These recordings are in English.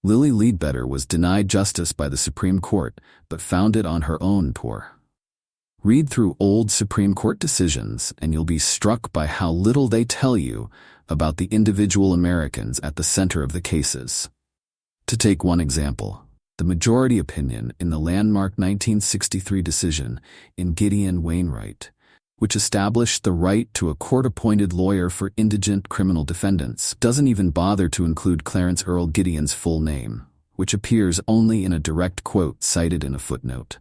Lilly Ledbetter was denied justice by the Supreme Court, but found it on her own tour. Read through old Supreme Court decisions and you'll be struck by how little they tell you about the individual Americans at the center of the cases. To take one example, the majority opinion in the landmark 1963 decision in Gideon Wainwright, which established the right to a court-appointed lawyer for indigent criminal defendants, doesn't even bother to include Clarence Earl Gideon's full name, which appears only in a direct quote cited in a footnote.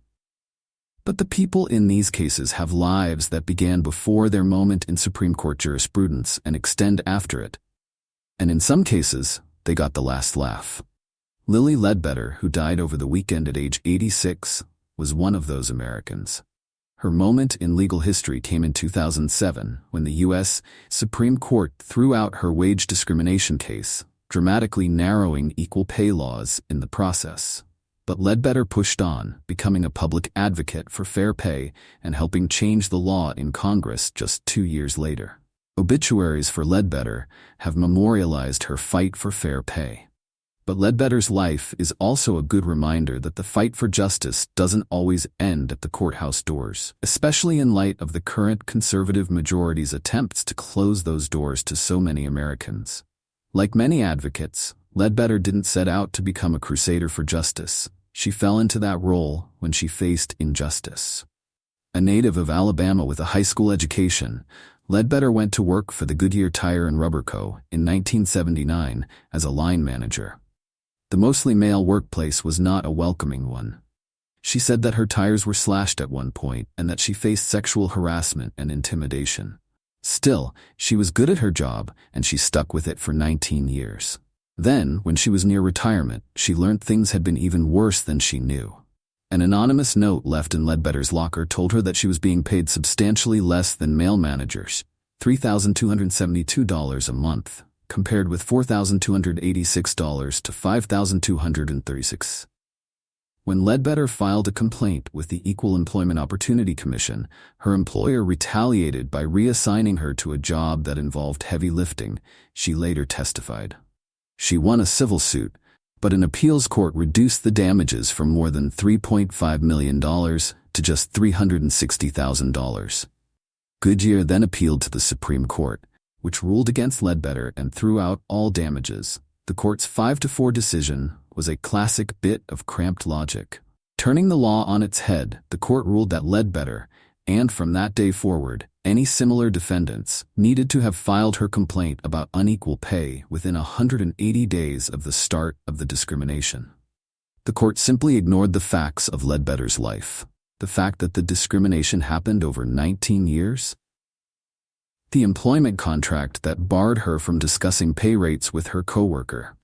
But the people in these cases have lives that began before their moment in Supreme Court jurisprudence and extend after it. And in some cases, they got the last laugh. Lilly Ledbetter, who died over the weekend at age 86, was one of those Americans. Her moment in legal history came in 2007 when the U.S. Supreme Court threw out her wage discrimination case, dramatically narrowing equal pay laws in the process. But Ledbetter pushed on, becoming a public advocate for fair pay and helping change the law in Congress just 2 years later. Obituaries for Ledbetter have memorialized her fight for fair pay. But Ledbetter's life is also a good reminder that the fight for justice doesn't always end at the courthouse doors, especially in light of the current conservative majority's attempts to close those doors to so many Americans. Like many advocates, Ledbetter didn't set out to become a crusader for justice. She fell into that role when she faced injustice. A native of Alabama with a high school education, Ledbetter went to work for the Goodyear Tire and Rubber Co. in 1979 as a line manager. The mostly male workplace was not a welcoming one. She said that her tires were slashed at one point and that she faced sexual harassment and intimidation. Still, she was good at her job and she stuck with it for 19 years. Then, when she was near retirement, she learned things had been even worse than she knew. An anonymous note left in Ledbetter's locker told her that she was being paid substantially less than male managers, $3,272 a month, compared with $4,286 to $5,236. When Ledbetter filed a complaint with the Equal Employment Opportunity Commission, her employer retaliated by reassigning her to a job that involved heavy lifting, she later testified. She won a civil suit, but an appeals court reduced the damages from more than $3.5 million to just $360,000. Goodyear then appealed to the Supreme Court, which ruled against Ledbetter and threw out all damages. The court's 5-4 decision was a classic bit of cramped logic. Turning the law on its head, the court ruled that Ledbetter, and from that day forward, any similar defendants, needed to have filed her complaint about unequal pay within 180 days of the start of the discrimination. The court simply ignored the facts of Ledbetter's life. The fact that the discrimination happened over 19 years, the employment contract that barred her from discussing pay rates with her coworker,